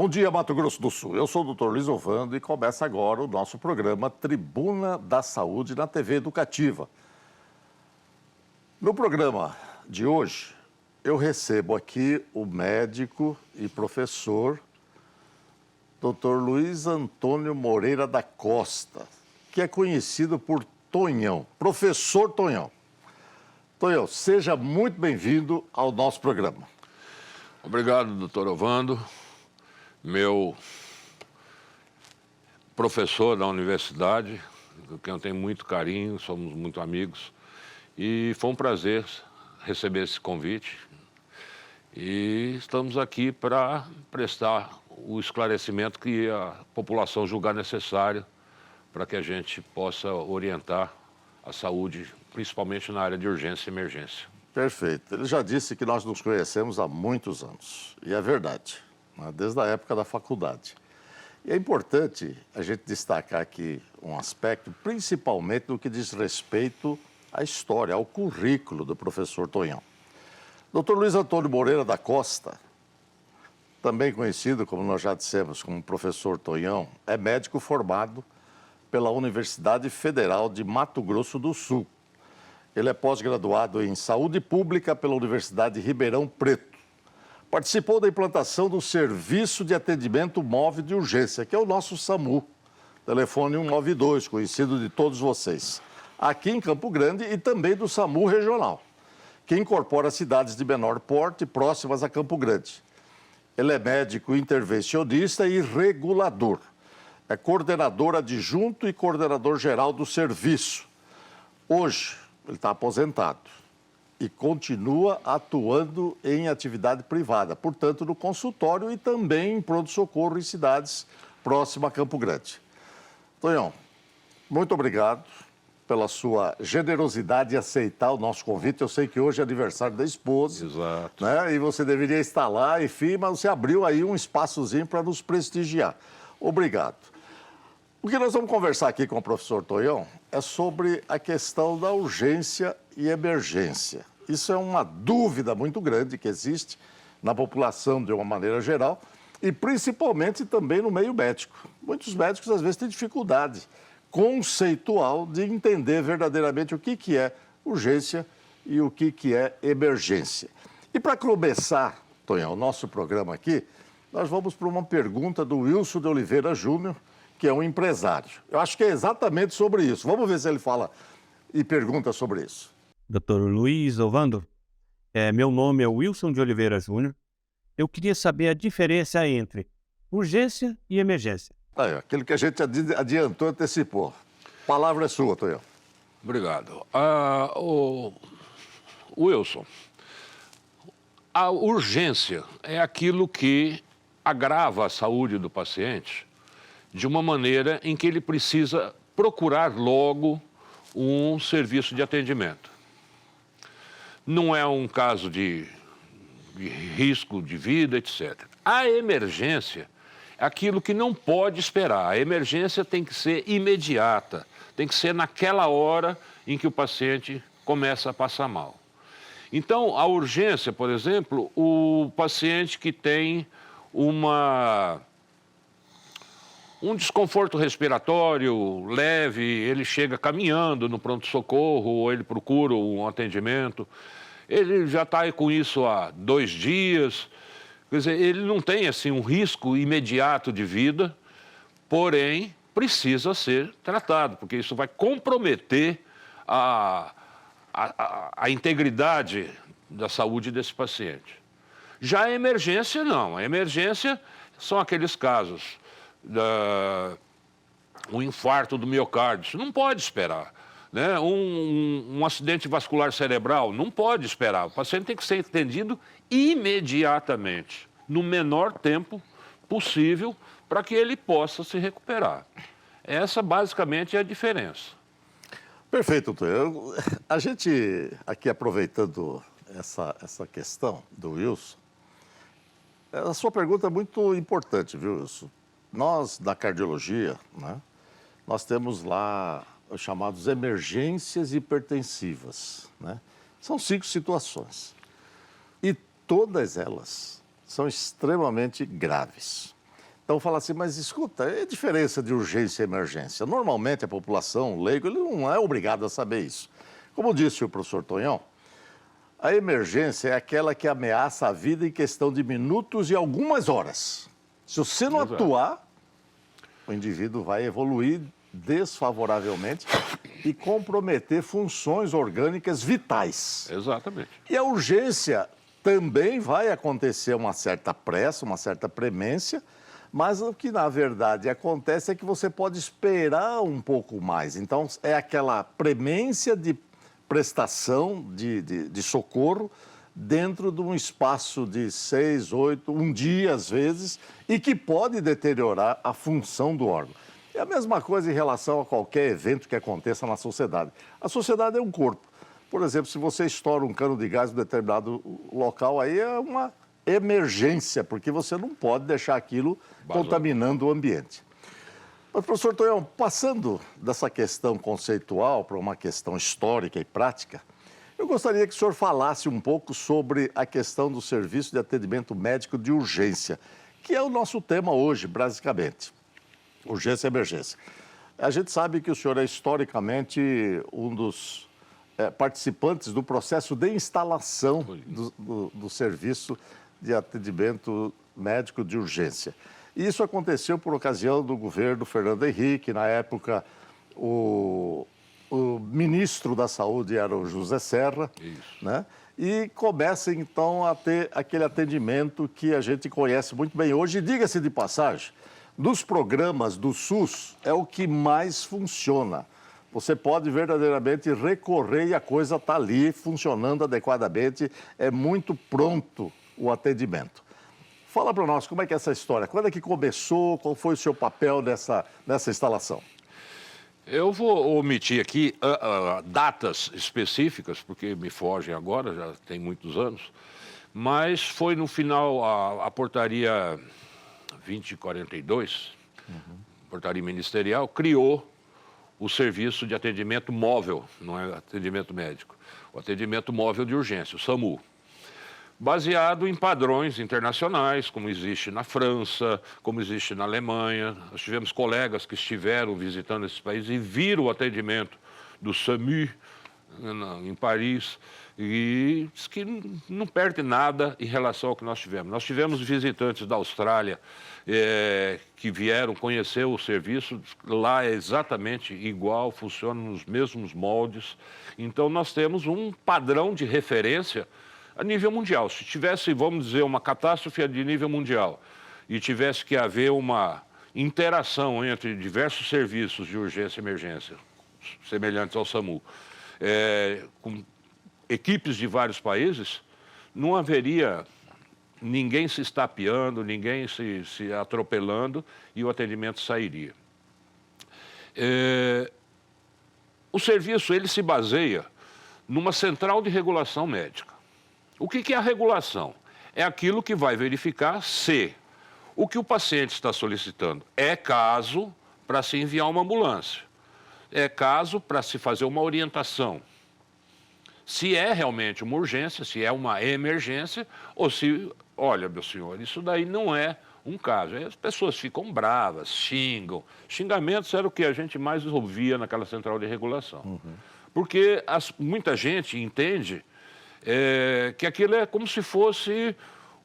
Bom dia, Mato Grosso do Sul. Eu sou o Dr. Luiz Ovando e começa agora o nosso programa Tribuna da Saúde na TV Educativa. No programa de hoje, eu recebo aqui o médico e professor Dr. Luiz Antônio Moreira da Costa, que é conhecido por Tonhão, professor Tonhão. Tonhão, seja muito bem-vindo ao nosso programa. Obrigado, doutor Ovando, meu professor da universidade, com quem eu tenho muito carinho, somos muito amigos, e foi um prazer receber esse convite. E estamos aqui para prestar o esclarecimento que a população julgar necessário para que a gente possa orientar a saúde, principalmente na área de urgência e emergência. Perfeito. Ele já disse que nós nos conhecemos há muitos anos. E é verdade, né? Desde a época da faculdade. E é importante a gente destacar aqui um aspecto, principalmente no que diz respeito à história, ao currículo do professor Tonhão. Dr. Luiz Antônio Moreira da Costa, também conhecido, como nós já dissemos, como professor Tonhão, é médico formado pela Universidade Federal de Mato Grosso do Sul. Ele é pós-graduado em Saúde Pública pela Universidade de Ribeirão Preto. Participou da implantação do Serviço de Atendimento Móvel de Urgência, que é o nosso SAMU, telefone 192, conhecido de todos vocês, aqui em Campo Grande e também do SAMU regional, que incorpora cidades de menor porte próximas a Campo Grande. Ele é médico intervencionista e regulador. É coordenador adjunto e coordenador geral do serviço. Hoje, ele está aposentado e continua atuando em atividade privada, portanto, no consultório e também em pronto-socorro em cidades próximas a Campo Grande. Tonhão, muito obrigado pela sua generosidade em aceitar o nosso convite. Eu sei que hoje é aniversário da esposa. Exato. Né? E você deveria estar lá, enfim, mas você abriu aí um espaçozinho para nos prestigiar. Obrigado. O que nós vamos conversar aqui com o professor Tonhão é sobre a questão da urgência e emergência. Isso é uma dúvida muito grande que existe na população de uma maneira geral e principalmente também no meio médico. Muitos médicos às vezes têm dificuldade conceitual de entender verdadeiramente o que é urgência e o que é emergência. E para começar, Tonhão, o nosso programa aqui, nós vamos para uma pergunta do Wilson de Oliveira Júnior, que é um empresário. Eu acho que é exatamente sobre isso. Vamos ver se ele fala e pergunta sobre isso. Dr. Luiz Ovando, meu nome é Wilson de Oliveira Júnior. Eu queria saber a diferença entre urgência e emergência. Aí, aquilo que a gente adiantou, antecipou. A palavra é sua, Tonhão. Obrigado. Wilson, a urgência é aquilo que agrava a saúde do paciente de uma maneira em que ele precisa procurar logo um serviço de atendimento. Não é um caso de risco de vida, etc. A emergência é aquilo que não pode esperar. A emergência tem que ser imediata, tem que ser naquela hora em que o paciente começa a passar mal. Então, a urgência, por exemplo, o paciente que tem um desconforto respiratório leve, ele chega caminhando no pronto-socorro, ou ele procura um atendimento, ele já está com isso há 2 dias, quer dizer, ele não tem assim um risco imediato de vida, porém precisa ser tratado, porque isso vai comprometer a integridade da saúde desse paciente. Já a emergência, não. A emergência são aqueles casos um infarto do miocárdio, isso não pode esperar, né? Um acidente vascular cerebral, não pode esperar. O paciente tem que ser atendido imediatamente, no menor tempo possível, para que ele possa se recuperar. Essa, basicamente, é a diferença. Perfeito, Tonhão. A gente, aqui aproveitando essa questão do Wilson, a sua pergunta é muito importante, viu, Wilson? Nós, da cardiologia, né, nós temos lá os chamados emergências hipertensivas, né? São 5 situações. E todas elas são extremamente graves. Então fala assim, mas escuta, é a diferença de urgência e emergência. Normalmente a população, o leigo, ele não é obrigado a saber isso. Como disse o professor Tonhão, a emergência é aquela que ameaça a vida em questão de minutos e algumas horas. Se você não atuar, o indivíduo vai evoluir desfavoravelmente e comprometer funções orgânicas vitais. Exatamente. E a urgência também vai acontecer uma certa pressa, uma certa premência, mas o que na verdade acontece é que você pode esperar um pouco mais. Então é aquela premência de prestação de socorro dentro de um espaço de 6, 8, um dia às vezes, e que pode deteriorar a função do órgão. É a mesma coisa em relação a qualquer evento que aconteça na sociedade. A sociedade é um corpo. Por exemplo, se você estoura um cano de gás em um determinado local, aí é uma emergência, porque você não pode deixar aquilo contaminando o ambiente. Mas, professor Tonhão, passando dessa questão conceitual para uma questão histórica e prática, eu gostaria que o senhor falasse um pouco sobre a questão do serviço de atendimento médico de urgência, que é o nosso tema hoje, basicamente. Urgência e emergência. A gente sabe que o senhor é historicamente um dos participantes do processo de instalação do serviço de atendimento médico de urgência. E isso aconteceu por ocasião do governo Fernando Henrique. Na época, o ministro da Saúde era o José Serra, né? E começa, então, a ter aquele atendimento que a gente conhece muito bem hoje. E diga-se de passagem, dos programas do SUS, é o que mais funciona. Você pode verdadeiramente recorrer e a coisa está ali, funcionando adequadamente, é muito pronto o atendimento. Fala para nós, como é que é essa história? Quando é que começou? Qual foi o seu papel nessa instalação? Eu vou omitir aqui datas específicas, porque me fogem agora, já tem muitos anos, mas foi no final a portaria 2042, portaria ministerial, criou o serviço de atendimento móvel, não é atendimento médico, o atendimento móvel de urgência, o SAMU, baseado em padrões internacionais, como existe na França, como existe na Alemanha. Nós tivemos colegas que estiveram visitando esses países e viram o atendimento do SAMU em Paris e diz que não perde nada em relação ao que nós tivemos. Nós tivemos visitantes da Austrália que vieram conhecer o serviço. Lá é exatamente igual, funciona nos mesmos moldes. Então, nós temos um padrão de referência a nível mundial. Se tivesse, vamos dizer, uma catástrofe de nível mundial e tivesse que haver uma interação entre diversos serviços de urgência e emergência, semelhantes ao SAMU, com equipes de vários países, não haveria ninguém se estapeando, ninguém se atropelando e o atendimento sairia. O serviço ele se baseia numa central de regulação médica. O que é a regulação? É aquilo que vai verificar se o que o paciente está solicitando é caso para se enviar uma ambulância, é caso para se fazer uma orientação, se é realmente uma urgência, se é uma emergência, ou se, olha, meu senhor, isso daí não é um caso. Aí as pessoas ficam bravas, xingam. Xingamentos era o que a gente mais ouvia naquela central de regulação. Porque muita gente entende que aquilo é como se fosse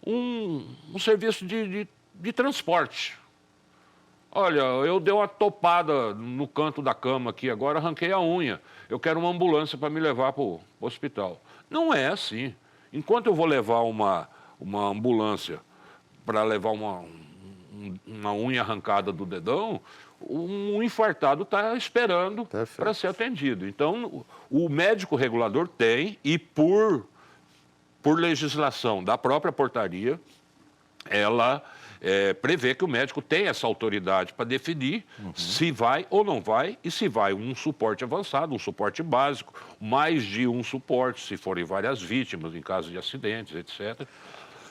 um serviço de transporte. Olha, eu dei uma topada no canto da cama aqui agora, arranquei a unha. Eu quero uma ambulância para me levar para o hospital. Não é assim. Enquanto eu vou levar uma ambulância para levar uma unha arrancada do dedão, um infartado está esperando para ser atendido. Então, o médico regulador tem, e por legislação da própria portaria, ela prevê que o médico tem essa autoridade para definir se vai ou não vai, e se vai um suporte avançado, um suporte básico, mais de um suporte, se forem várias vítimas, em caso de acidentes, etc.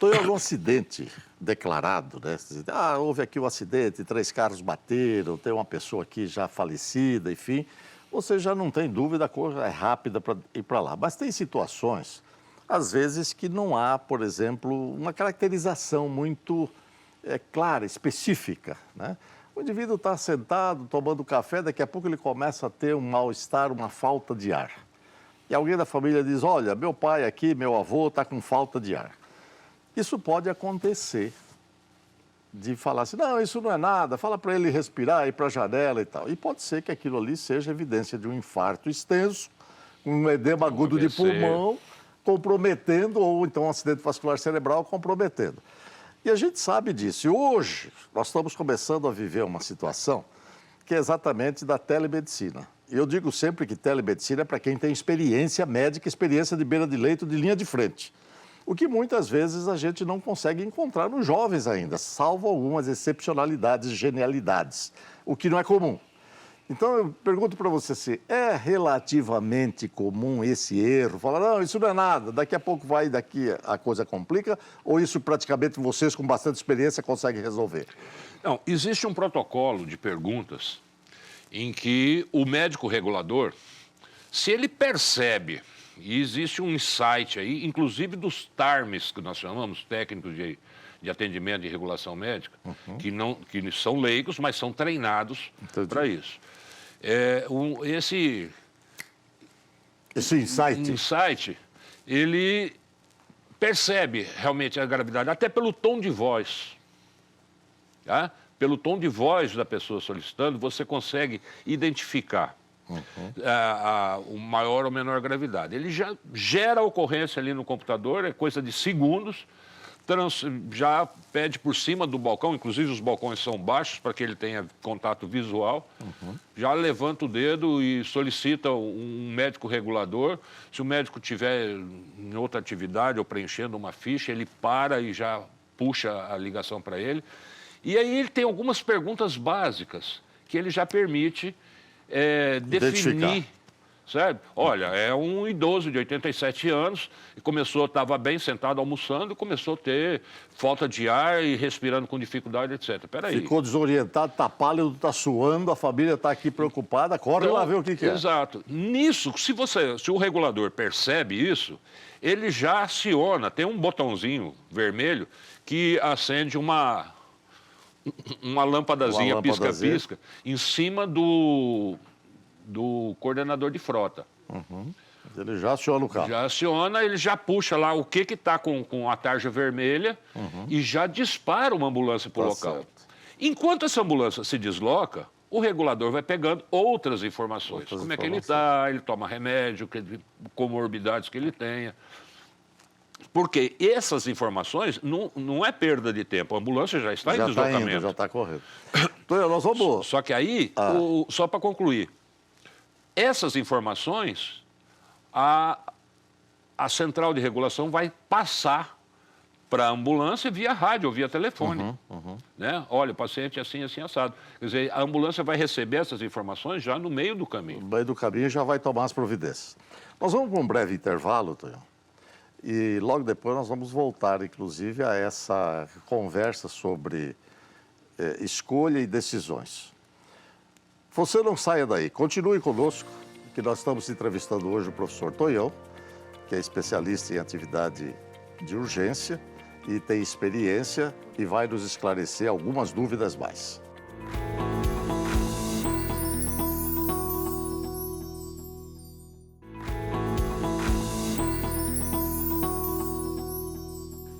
Tem algum acidente declarado, né? Houve aqui um acidente, 3 carros bateram, tem uma pessoa aqui já falecida, enfim. Você já não tem dúvida, a coisa é rápida para ir para lá. Mas tem situações, às vezes, que não há, por exemplo, uma caracterização muito clara, específica, né? O indivíduo está sentado, tomando café, daqui a pouco ele começa a ter um mal-estar, uma falta de ar. E alguém da família diz, olha, meu pai aqui, meu avô está com falta de ar. Isso pode acontecer, de falar assim, não, isso não é nada, fala para ele respirar, ir para a janela e tal. E pode ser que aquilo ali seja evidência de um infarto extenso, um edema agudo de pulmão, comprometendo, ou então um acidente vascular cerebral comprometendo. E a gente sabe disso. E hoje nós estamos começando a viver uma situação que é exatamente da telemedicina. E eu digo sempre que telemedicina é para quem tem experiência médica, experiência de beira de leito, de linha de frente. O que muitas vezes a gente não consegue encontrar nos jovens ainda, salvo algumas excepcionalidades, genialidades, o que não é comum. Então, eu pergunto para você se é relativamente comum esse erro, falar, não, isso não é nada, daqui a pouco vai, daqui a coisa complica, ou isso praticamente vocês com bastante experiência conseguem resolver? Não, existe um protocolo de perguntas em que o médico regulador, se ele percebe, e existe um insight aí, inclusive dos TARMs, que nós chamamos, técnicos de atendimento e regulação médica, que são leigos, mas são treinados para isso. Esse insight, ele percebe realmente a gravidade, até pelo tom de voz. Tá? Pelo tom de voz da pessoa solicitando, você consegue identificar o maior ou menor gravidade. Ele já gera a ocorrência ali no computador, é coisa de segundos, já pede por cima do balcão, inclusive os balcões são baixos para que ele tenha contato visual, já levanta o dedo e solicita um médico regulador. Se o médico estiver em outra atividade ou preenchendo uma ficha, ele para e já puxa a ligação para ele. E aí ele tem algumas perguntas básicas que ele já permite definir. Sabe? Olha, é um idoso de 87 anos, e estava bem sentado almoçando, e começou a ter falta de ar e respirando com dificuldade, etc. Peraí. Ficou desorientado, está pálido, está suando, a família está aqui preocupada, corre lá ver o que é. Exato. Nisso, se o regulador percebe isso, ele já aciona, tem um botãozinho vermelho que acende uma lâmpadazinha pisca-pisca em cima do coordenador de frota. Ele já aciona o carro. Já aciona, ele já puxa lá o que está com a tarja vermelha e já dispara uma ambulância para o local. Certo. Enquanto essa ambulância se desloca, o regulador vai pegando outras informações. Como é que ele está, ele toma remédio, comorbidades que ele tenha. Porque essas informações não é perda de tempo. A ambulância já está em deslocamento. Já está correndo. Então, nós vamos... Só que aí, só para concluir, essas informações, a central de regulação vai passar para a ambulância via rádio ou via telefone. Né? Olha, o paciente é assim, assim, assado. Quer dizer, a ambulância vai receber essas informações já no meio do caminho. No meio do caminho já vai tomar as providências. Nós vamos para um breve intervalo, Tonhão, e logo depois nós vamos voltar, inclusive, a essa conversa sobre escolha e decisões. Você não saia daí, continue conosco, que nós estamos entrevistando hoje o professor Tonhão, que é especialista em atividade de urgência e tem experiência e vai nos esclarecer algumas dúvidas mais.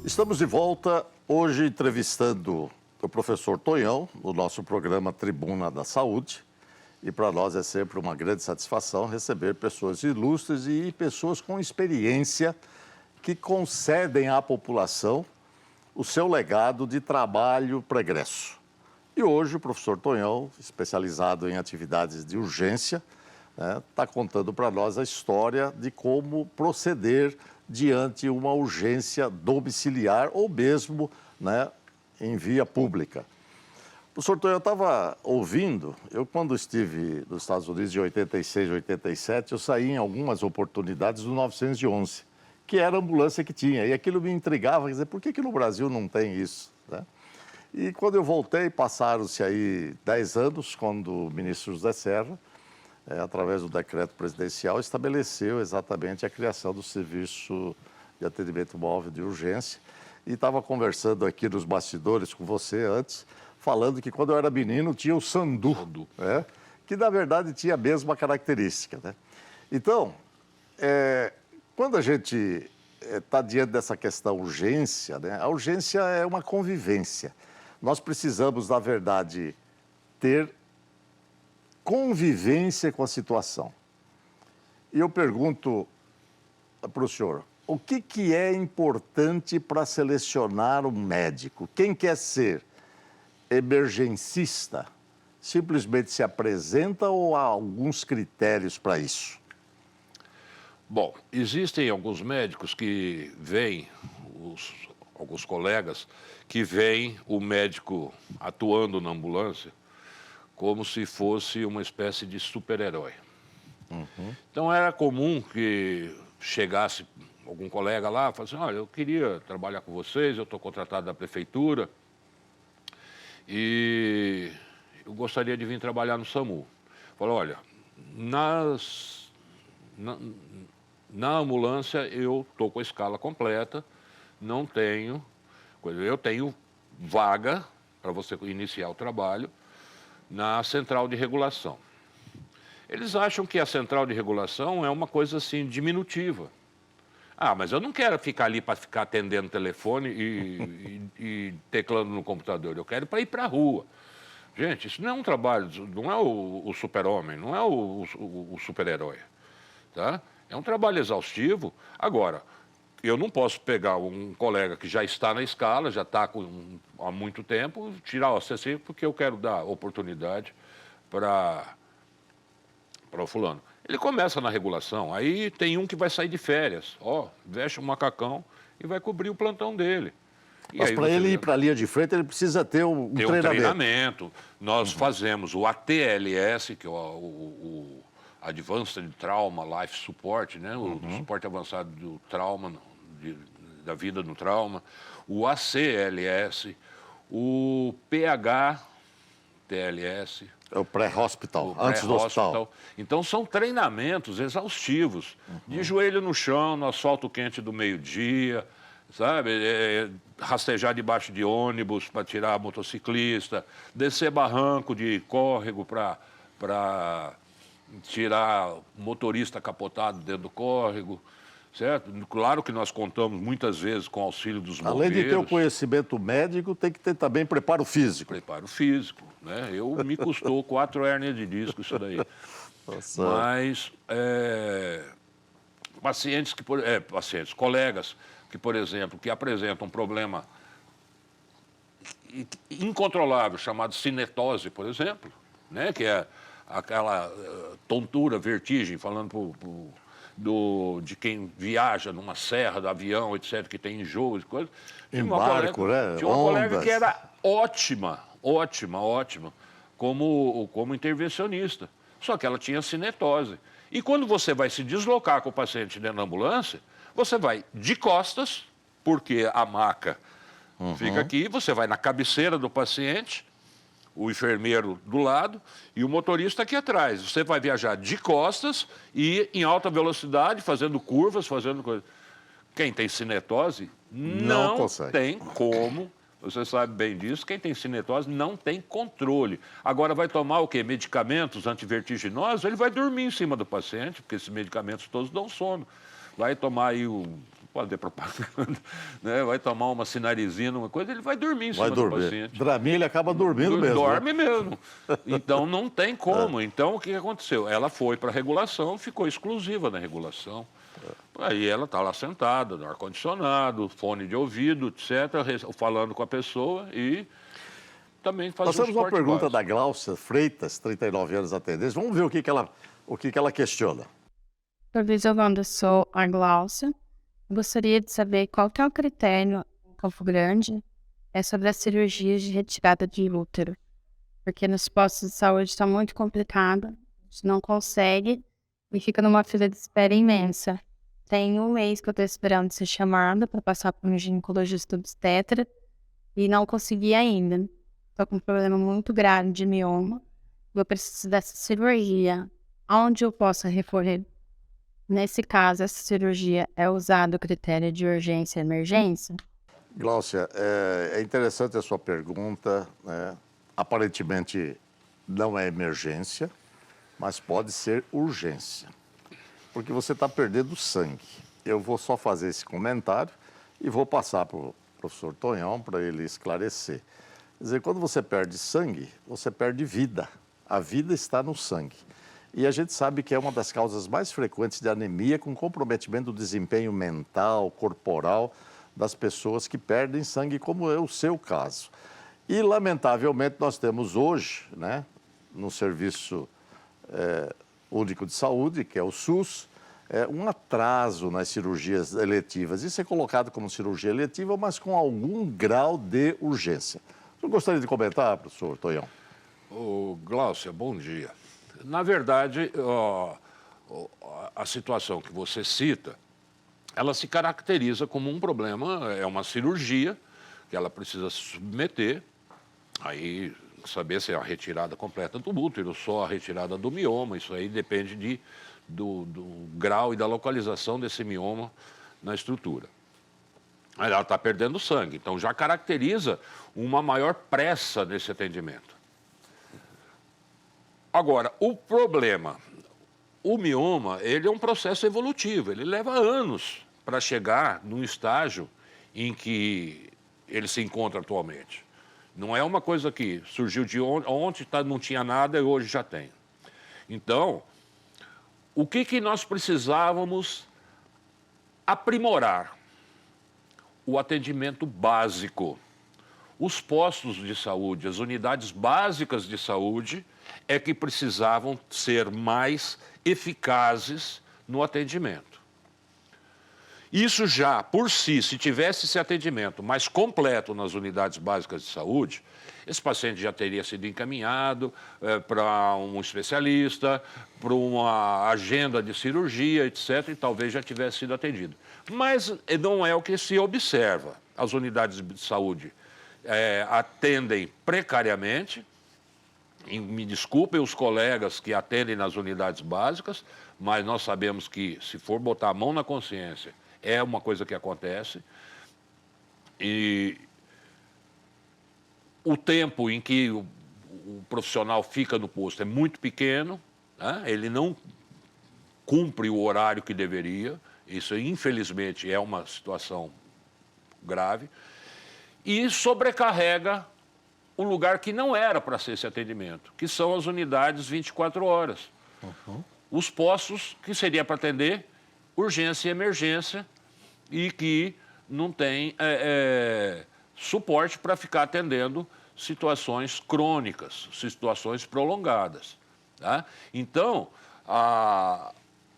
Estamos de volta, hoje entrevistando o professor Tonhão, no nosso programa Tribuna da Saúde. E para nós é sempre uma grande satisfação receber pessoas ilustres e pessoas com experiência que concedem à população o seu legado de trabalho pregresso. E hoje o professor Tonhão, especializado em atividades de urgência, está contando para nós a história de como proceder diante uma urgência domiciliar ou mesmo em via pública. Professor Tonhão, eu estava ouvindo, quando estive nos Estados Unidos de 86, 87, eu saí em algumas oportunidades do 911, que era a ambulância que tinha, e aquilo me intrigava, quer dizer, por que no Brasil não tem isso? E quando eu voltei, passaram-se aí 10 anos, quando o ministro José Serra, através do decreto presidencial, estabeleceu exatamente a criação do serviço de atendimento móvel de urgência. e estava conversando aqui nos bastidores com você antes, falando que quando eu era menino tinha o sandu, né? Que na verdade tinha a mesma característica, né? Então, quando a gente está diante dessa questão urgência, né? A urgência é uma convivência. Nós precisamos, na verdade, ter convivência com a situação. E eu pergunto para o senhor, o que é importante para selecionar um médico? Quem quer ser emergencista simplesmente se apresenta ou há alguns critérios para isso? Bom, existem alguns médicos que veem, alguns colegas, que veem o médico atuando na ambulância como se fosse uma espécie de super-herói. Então era comum que chegasse algum colega lá e falasse, olha, eu queria trabalhar com vocês, eu estou contratado da prefeitura e eu gostaria de vir trabalhar no SAMU. Falou, olha, na ambulância eu estou com a escala completa, não tenho coisa. Eu tenho vaga para você iniciar o trabalho na central de regulação. Eles acham que a central de regulação é uma coisa assim diminutiva. Ah, mas eu não quero ficar ali para ficar atendendo telefone e teclando no computador. Eu quero para ir para a rua. Gente, isso não é um trabalho, não é o super-homem, não é o super-herói. Tá? É um trabalho exaustivo. Agora, eu não posso pegar um colega que já está na escala, já está há muito tempo, tirar o CC, porque eu quero dar oportunidade para o fulano. Ele começa na regulação, aí tem um que vai sair de férias, veste um macacão e vai cobrir o plantão dele. Mas para ele ir para a linha de frente, ele precisa ter um treinamento. Nós fazemos o ATLS, que é o Advanced Trauma Life Support, né? O suporte avançado do trauma, da vida no trauma, o ACLS, o PHTLS. É o pré-hospital, antes do hospital. Então, são treinamentos exaustivos, de joelho no chão, no asfalto quente do meio-dia, sabe? Rastejar debaixo de ônibus para tirar motociclista, descer barranco de córrego para tirar motorista capotado dentro do córrego, certo? Claro que nós contamos muitas vezes com o auxílio dos bombeiros. Além de ter o conhecimento médico, tem que ter também preparo físico. Preparo físico, né? Me custou 4 hérnias de disco isso daí. Nossa. Mas colegas que, por exemplo, que apresentam um problema incontrolável chamado cinetose, por exemplo, né? Que é aquela tontura, vertigem, falando de quem viaja numa serra, do avião, etc., que tem enjoo e coisas. Em barco, né? Tinha uma colega que era ótima como intervencionista. Só que ela tinha cinetose. E quando você vai se deslocar com o paciente dentro da ambulância, você vai de costas, porque a maca fica aqui, você vai na cabeceira do paciente, o enfermeiro do lado e o motorista aqui atrás. Você vai viajar de costas e em alta velocidade, fazendo curvas, fazendo coisas. Quem tem cinetose não consegue. Tem como, você sabe bem disso, quem tem cinetose não tem controle. Agora vai tomar o quê? Medicamentos antivertiginosos, ele vai dormir em cima do paciente, porque esses medicamentos todos dão sono. Vai tomar aí pode ter propaganda, né? Vai tomar uma sinarizina, uma coisa, ele vai dormir em cima do paciente. Dramin, ele acaba dormindo mesmo. Dorme mesmo. Então, não tem como. Então, o que aconteceu? Ela foi para a regulação, ficou exclusiva na regulação. Aí ela está lá sentada, no ar-condicionado, fone de ouvido, etc., falando com a pessoa e também faz Nós temos uma pergunta básico. da Gláucia Freitas, 39 anos atendente. Vamos ver o que ela questiona. Eu sou a Gláucia. Gostaria de saber qual que é o critério em Campo Grande sobre as cirurgias de retirada de útero. Porque nos postos de saúde está muito complicado, a gente não consegue e fica numa fila de espera imensa. Tem um mês que eu estou esperando ser chamada para passar por um ginecologista obstetra e não consegui ainda. Estou com um problema muito grave de mioma. Eu preciso dessa cirurgia. Aonde eu posso recorrer? Nesse caso, essa cirurgia é usado o critério de urgência e emergência? Gláucia, é interessante a sua pergunta, né? Aparentemente não é emergência, mas pode ser urgência, porque você está perdendo sangue. Eu vou só fazer esse comentário e vou passar para o professor Tonhão para ele esclarecer. Quer dizer, quando você perde sangue, você perde vida. A vida está no sangue. E a gente sabe que é uma das causas mais frequentes de anemia, com comprometimento do desempenho mental, corporal das pessoas que perdem sangue, como é o seu caso. E, lamentavelmente, nós temos hoje, né, no Serviço Único de Saúde, que é o SUS, um atraso nas cirurgias eletivas. Isso é colocado como cirurgia eletiva, mas com algum grau de urgência. Eu gostaria de comentar, professor Tonhão? Ô, Gláucia, bom dia. Na verdade, a situação que você cita, ela se caracteriza como um problema, é uma cirurgia que ela precisa se submeter, aí saber se é a retirada completa do útero, só a retirada do mioma, isso aí depende do grau e da localização desse mioma na estrutura. Ela está perdendo sangue, então já caracteriza uma maior pressa nesse atendimento. Agora, o problema, o mioma, ele é um processo evolutivo, ele leva anos para chegar num estágio em que ele se encontra atualmente. Não é uma coisa que surgiu de ontem, não tinha nada e hoje já tem. Então, o que nós precisávamos aprimorar? O atendimento básico. Os postos de saúde, as unidades básicas de saúde, é que precisavam ser mais eficazes no atendimento. Isso já, por si, se tivesse esse atendimento mais completo nas unidades básicas de saúde, esse paciente já teria sido encaminhado para um especialista, para uma agenda de cirurgia, etc., e talvez já tivesse sido atendido. Mas não é o que se observa. As unidades de saúde atendem precariamente. E me desculpem os colegas que atendem nas unidades básicas, mas nós sabemos que, se for botar a mão na consciência, é uma coisa que acontece. E o tempo em que o profissional fica no posto é muito pequeno, né? Ele não cumpre o horário que deveria. Isso, infelizmente, é uma situação grave. E sobrecarrega um lugar que não era para ser esse atendimento, que são as unidades 24 horas. Uhum. Os postos que seria para atender urgência e emergência e que não tem suporte para ficar atendendo situações crônicas, situações prolongadas. Tá? Então,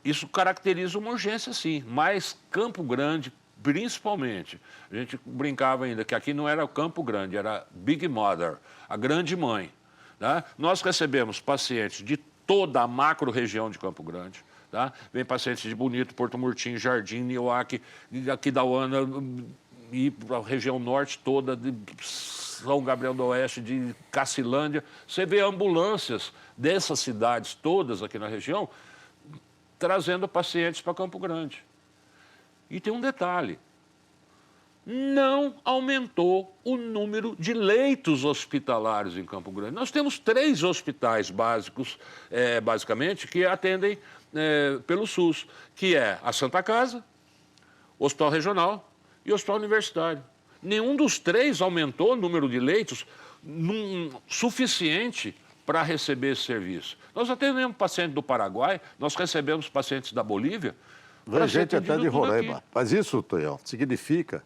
isso caracteriza uma urgência, sim, mas Campo Grande, principalmente, a gente brincava ainda que aqui não era o Campo Grande, era Big Mother, a grande mãe. Tá? Nós recebemos pacientes de toda a macro-região de Campo Grande. Tá? Vem pacientes de Bonito, Porto Murtinho, Jardim, Nioaque, Aquidauana e para a região norte toda, de São Gabriel do Oeste, de Cacilândia. Você vê ambulâncias dessas cidades todas aqui na região trazendo pacientes para Campo Grande. E tem um detalhe, não aumentou o número de leitos hospitalares em Campo Grande. Nós temos 3 hospitais básicos, basicamente, que atendem pelo SUS, que é a Santa Casa, o Hospital Regional e o Hospital Universitário. Nenhum dos 3 aumentou o número de leitos suficiente para receber esse serviço. Nós atendemos pacientes do Paraguai, nós recebemos pacientes da Bolívia. Vem gente até de Roraima. Mas isso, Tonhão, significa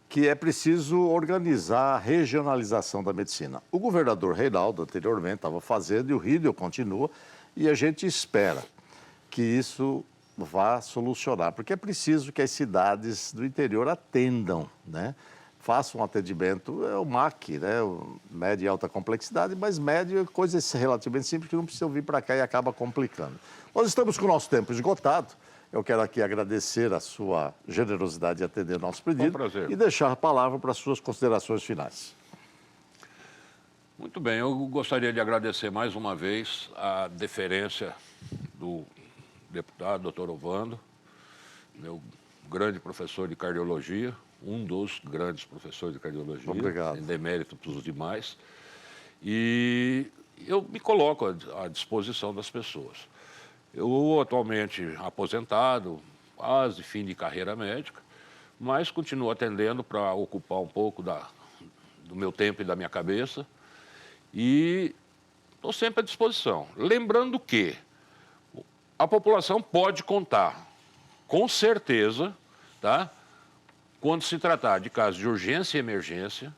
que é preciso organizar a regionalização da medicina. O governador Reinaldo, anteriormente, estava fazendo, e o Riedel continua, e a gente espera que isso vá solucionar, porque é preciso que as cidades do interior atendam, né? Façam um atendimento, o MAC, né? Média e alta complexidade, mas média é coisa relativamente simples que não precisa vir para cá e acaba complicando. Nós estamos com o nosso tempo esgotado. Eu quero aqui agradecer a sua generosidade de atender o nosso pedido e deixar a palavra para as suas considerações finais. Muito bem, eu gostaria de agradecer mais uma vez a deferência do deputado, doutor Ovando. Eu grande professor de cardiologia, um dos grandes professores de cardiologia. Obrigado. Em demérito para os demais. E eu me coloco à disposição das pessoas. Eu, atualmente, aposentado, quase fim de carreira médica, mas continuo atendendo para ocupar um pouco do meu tempo e da minha cabeça. E estou sempre à disposição. Lembrando que a população pode contar, com certeza, tá? Quando se tratar de casos de urgência e emergência,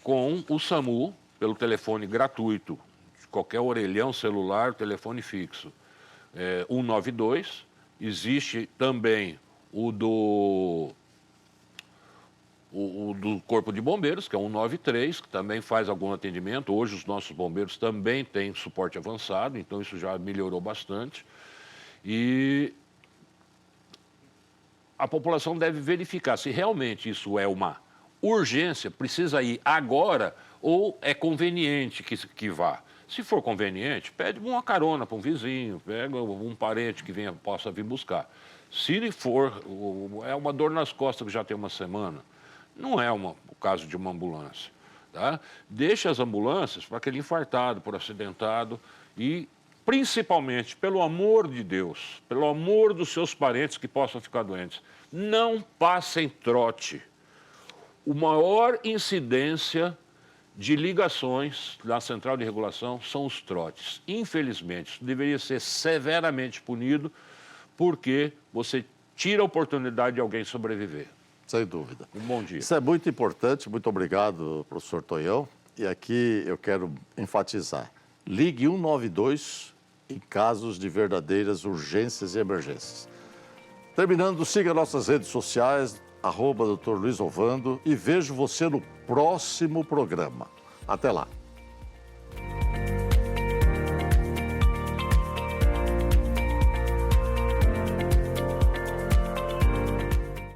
com o SAMU, pelo telefone gratuito, de qualquer orelhão celular, telefone fixo, 192. Existe também o do Corpo de Bombeiros, que é 193, que também faz algum atendimento. Hoje os nossos bombeiros também têm suporte avançado, então isso já melhorou bastante. E a população deve verificar se realmente isso é uma urgência, precisa ir agora ou é conveniente que vá. Se for conveniente, pede uma carona para um vizinho, pega um parente que possa vir buscar. Se for, é uma dor nas costas que já tem uma semana, não é o caso de uma ambulância. Tá? Deixa as ambulâncias para aquele infartado, por acidentado e, principalmente, pelo amor de Deus, pelo amor dos seus parentes que possam ficar doentes, não passem trote. O maior incidência de ligações da central de regulação são os trotes. Infelizmente, isso deveria ser severamente punido porque você tira a oportunidade de alguém sobreviver. Sem dúvida. Um bom dia. Isso é muito importante, muito obrigado, professor Tonhão. E aqui eu quero enfatizar, ligue 192 em casos de verdadeiras urgências e emergências. Terminando, siga nossas redes sociais, @Dr. Luiz Ovando, e vejo você no próximo programa. Até lá.